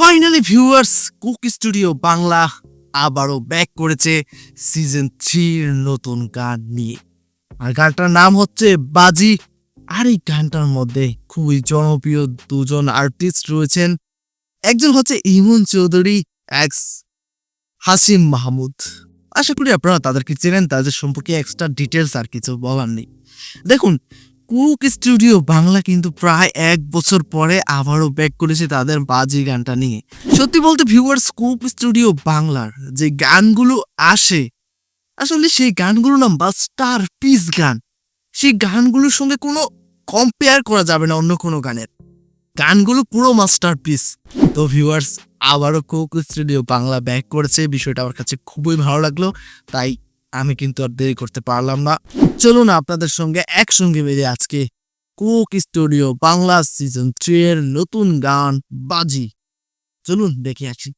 Finally viewers, cook studio Bangla আবারও back করেছে season 3-র নতুন গান নিয়ে। আর গানটার নাম হচ্ছে বাজি। আর এই গানটার মধ্যে খুবই জনপ্রিয় দুজন আর্টিস্ট রয়েছেন। একজন হচ্ছে ইমন চৌধুরী, এক্স হাসিম মাহমুদ। আশা করি আপনারা তাদেরকে চেনেন, তাদের সম্পর্কে এক্সট্রা ডিটেলস আর কিছু বলার নেই। দেখুন, কুক স্টুডিও বাংলা কিন্তু প্রায় 1 বছর পরে আবারও ব্যাক করেছে তাদের বাজি গানটা নিয়ে। সত্যি বলতে ভিউয়ার্স, কুক স্টুডিও বাংলার যে গানগুলো আসে, আসলে সেই গানগুলো না মাস্টার পিস গান। সেই গানগুলোর সঙ্গে কোনো কম্পেয়ার করা যাবে না অন্য কোনো গানের। গানগুলো পুরো মাস্টার পিস। তো ভিউয়ার্স, আবারও কুক স্টুডিও বাংলা ব্যাক করেছে, বিষয়টা আমার কাছে খুবই ভালো লাগলো। তাই আমি কিন্তু আর দেরি করতে পারলাম না। চলুন আপনাদের সঙ্গে একসঙ্গে বেরিয়ে আজকে কুক স্টুডিও বাংলা সিজন 3-এর নতুন গান বাজি। চলুন দেখে আসি।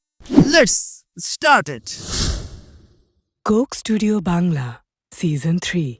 Let's start it. Coke Studio Bangla Season 3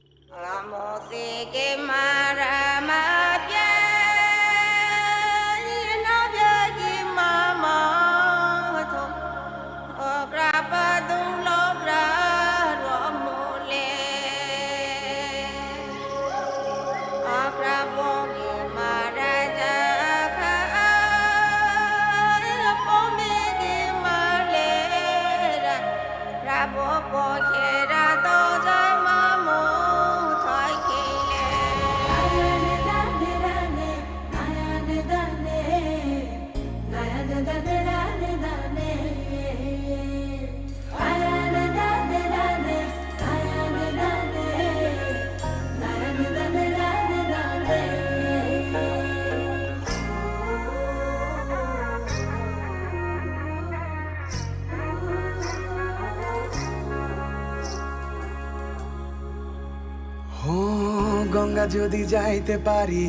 Ganga যদি যাইতে পারি,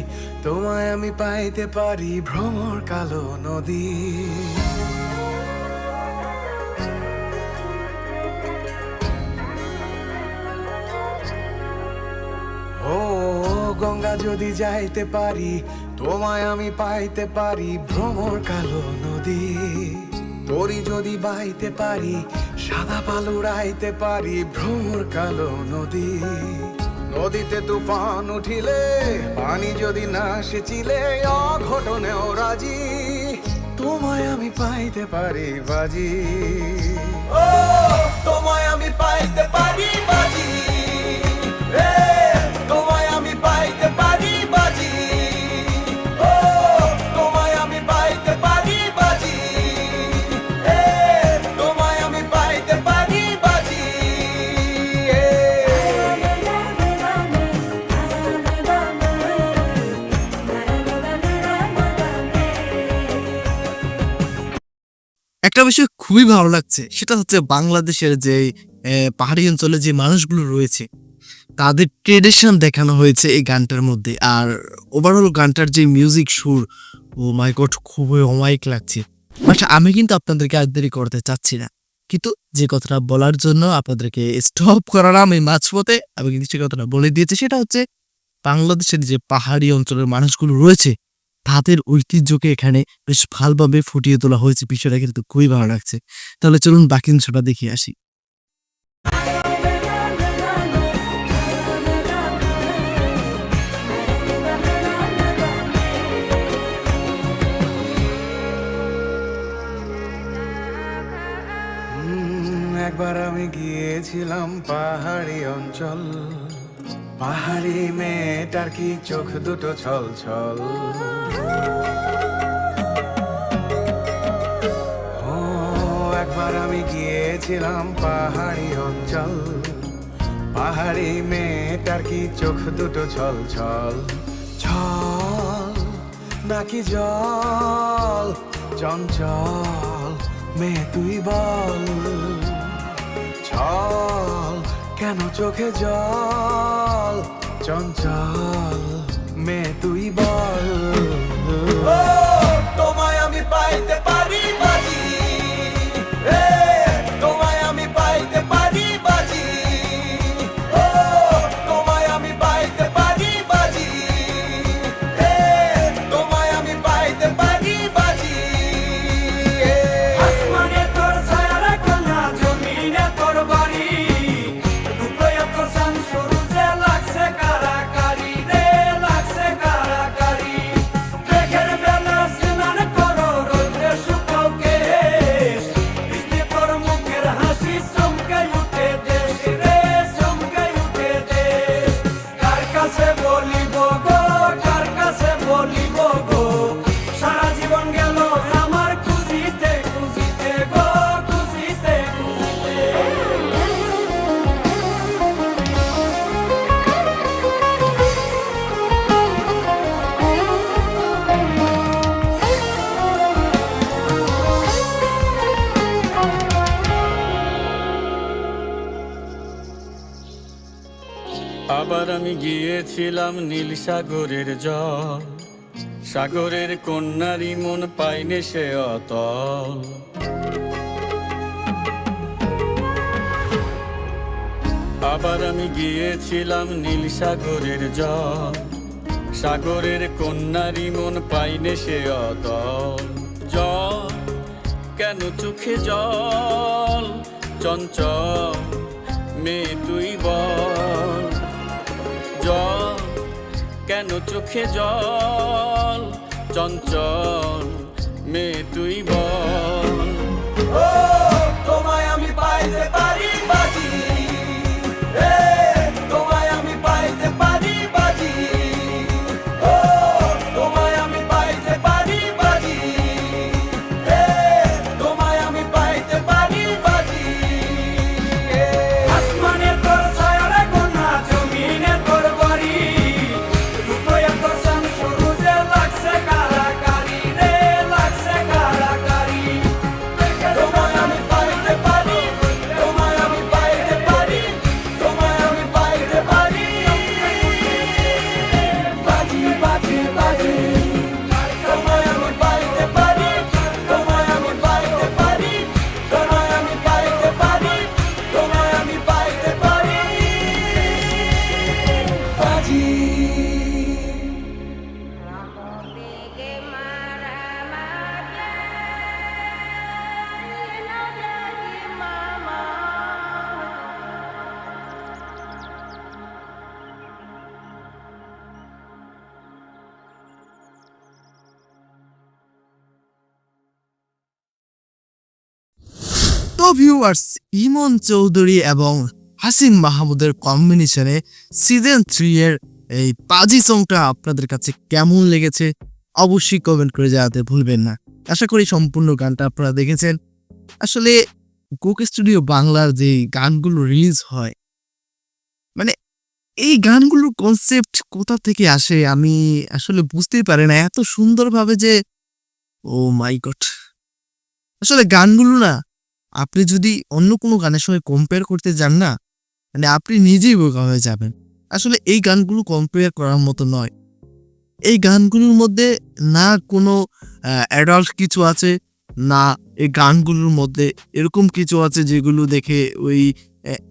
তোমায় আমি পাইতে পারি, ভ্রমর কালো নদী। ও গঙ্গা যদি যাইতে পারি, তোমায় আমি পাইতে পারি, ভ্রমর কালো নদী। তরি যদি বাইতে পারি, সাদা পাল উড়াইতে পারি, ভ্রমর কালো নদী। নদীতে তুফান উঠিলে, পানি যদি না সেচিলে, অঘটনেও রাজি, তোমায় আমি পাইতে পারি বাজি। ও তোমায় আমি পাইতে পারি বাজি, তোমায় আমি পাইতে পারি বাজি। ও তোমায় আমি পাইতে পারি বাজি, তোমায় আমি পাইতে পারি বাজি। একটা বিষয় খুবই ভালো লাগছে, সেটা হচ্ছে বাংলাদেশের যে পাহাড়ি অঞ্চলে যে মানুষগুলো রয়েছে তাদের ট্রেডিশন দেখানো হয়েছে এই গানটার মধ্যে। আর ওভারঅল গানটার যে মিউজিক সুর, ও মাই গড, খুবই অমায়িক লাগছে। বাট আমি কিন্তু আপনাদেরকে আর দেরি করতে চাচ্ছি না, কিন্তু যে কথাটা বলার জন্য আপনাদেরকে স্টপ করালাম এই মাঝপথে, আমি কিন্তু সে কথাটা বলে দিয়েছি। সেটা হচ্ছে বাংলাদেশের যে পাহাড়ি অঞ্চলের মানুষগুলো রয়েছে তাদের ঐতিহ্যকে এখানে বেশ ভালোভাবে ফুটিয়ে তোলা হয়েছে। বিষয়টা কিন্তু খুবই ভালো লাগছে। তাহলে চলুন বাকি অংশটা দেখে আসি। একবার আমি গিয়েছিলাম পাহাড়ি অঞ্চল, পাহাড়ি মেয়েটার কি চোখ দুটো ছল ছল। ও একবার আমি গিয়েছিলাম পাহাড়ি অঞ্চল, পাহাড়ি মেয়েটার কি চোখ দুটো ছল ছল। ছল নাকি জল, চঞ্চল মেয়ে তুই বল। ছল কেন চোখে জল, চঞ্চল মেয়ে তুই বল। তোমায় আমি পাইতে পারি বাজি, তোমায় আমি পাইতে পারি বাজি। ও তোমায় আমি পাইতে পারি বাজি, তোমায় আমি পাইতে পারি বাজি। আবার আমি গিয়েছিলাম নীল সাগরের জল, সাগরের কন্যারি মন পাইনে সে অতল। আবার আমি গিয়েছিলাম নীল সাগরের জল, সাগরের কন্যারি মন পাইনে সে অতল। জল কেন চোখে জল, চঞ্চল মেয়ে তুই বল। জল কেন চোখে জল, চঞ্চল মেয়ে তুই বল। ও তোমায় আমি পাইতে পারি বাজি, তোমায় আমি পাইতে পারি বাজি। ও তোমায় আমি পাইতে পারি বাজি, তোমায় আমি পাইতে পারি বাজি। আসমানে তোর ছায়া রে কন্যা, জমিনে তোর বাড়ি, রূপয়া তোর চাঁদ সূরজে লাগছে কারাকারি রে, লাগছে কারাকারি। তোমায় আমি পাইতে পারি, তোমায় আমি পাইতে পারি, তোমায় আমি পাইতে পারি বাজি বাজি বাজি। তোমায় আমি পাইতে পারি, তোমায় আমি পাইতে পারি, তোমায় আমি পাইতে পারি, তোমায় আমি পাইতে পারি বাজি। তো ভিউয়ার্স, ইমন চৌধুরী এবং হাসিন মাহমুদের কম্বিনেশনে সিজন 3 এর এই পাজি সংটা আপনাদের কাছে কেমন লেগেছে অবশ্যই কমেন্ট করে জানাতে ভুলবেন না। আশা করি সম্পূর্ণ গানটা আপনারা দেখেছেন। আসলে কোক স্টুডিও বাংলার যে গানগুলো রিলিজ হয়, মানে এই গানগুলোর কনসেপ্ট কোথা থেকে আসে আমি আসলে বুঝতেই পারি না এত সুন্দরভাবে যে, ও মাই গড। আসলে গানগুলো না আপনি যদি অন্য কোনো গানের সঙ্গে কম্পেয়ার করতে যান না, মানে আপনি নিজেই বোকা হয়ে যাবেন। আসলে এই গানগুলো কম্পেয়ার করার মতো নয়। এই গানগুলোর মধ্যে না কোনো অ্যাডাল্ট কিছু আছে, না এই গানগুলোর মধ্যে এরকম কিছু আছে যেগুলো দেখে ওই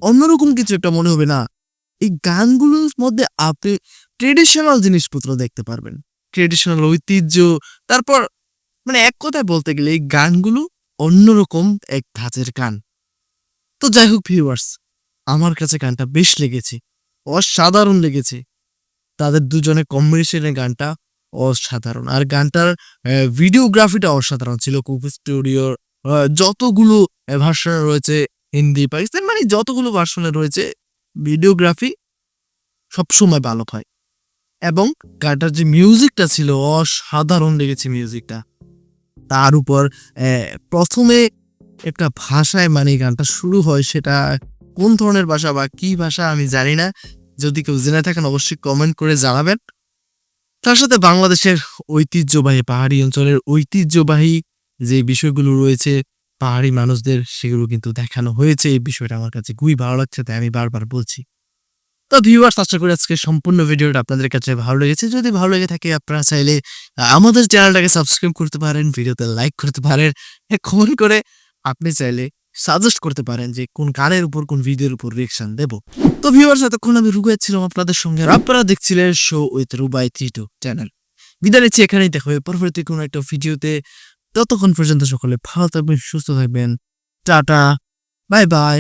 অন্যরকম কিছু একটা মনে হবে না। এই গানগুলোর মধ্যে আপনি ট্রেডিশনাল জিনিসপত্র দেখতে পারবেন, ট্রেডিশনাল ঐতিহ্য। তারপর মানে এক কথায় বলতে গেলে এই গানগুলো অন্যরকম এক ধাঁচের গান। তো যাই হোক ভিউয়ার্স, আমার কাছে গানটা বেশ লেগেছে, অসাধারণ লেগেছে। তাদের দুজনের কম্বিনেশনের গানটা অসাধারণ, আর গানটার ভিডিওগ্রাফিটা অসাধারণ ছিল। কোক স্টুডিওর যতগুলো ভার্সন রয়েছে, হিন্দি পাকিস্তান মানে যতগুলো ভার্সনে রয়েছে, ভিডিওগ্রাফি সবসময় ভালো হয়। এবং গানটার যে মিউজিকটা ছিল অসাধারণ লেগেছে মিউজিকটা। তার উপর প্রথমে একটা ভাষায় মানে গানটা শুরু হয়, সেটা কোন ধরনের ভাষা বা কি ভাষা আমি জানি না। যদি কেউ জেনে থাকেন অবশ্যই কমেন্ট করে জানাবেন। তার সাথে বাংলাদেশের ঐতিহ্যবাহী, পাহাড়ি অঞ্চলের ঐতিহ্যবাহী যে বিষয়গুলো রয়েছে পাহাড়ি মানুষদের, সেগুলো কিন্তু দেখানো হয়েছে। এই বিষয়টা আমার কাছে খুবই ভালো লাগছে, তাই আমি বারবার বলছি। তো ভিউয়ার্স, আশা করি আজকে সম্পূর্ণ ভিডিওটা আপনাদের কাছে ভালো লেগেছে। যদি ভালো লেগে থাকে আপনারা চাইলে আমাদের চ্যানেলটাকে সাবস্ক্রাইব করতে পারেন, ভিডিওতে লাইক করতে পারেন, কমেন্ট করে আপনি চাইলে সাজেস্ট করতে পারেন যে কোন গানের উপর, কোন ভিডিওর উপর রিঅ্যাকশন দেব। তো ভিউয়ার্স, এতক্ষণ আমি রুবাই ছিলাম আপনাদের সঙ্গে, আর আপনারা দেখছিলেন show with Rubai Titu channel. বিদায় নিচ্ছি, এখানেই দেখা হবে পরবর্তী কোনো একটা ভিডিওতে। ততক্ষণ পর্যন্ত সকলে ভালো থাকবেন, সুস্থ থাকবেন। Tata, bye bye.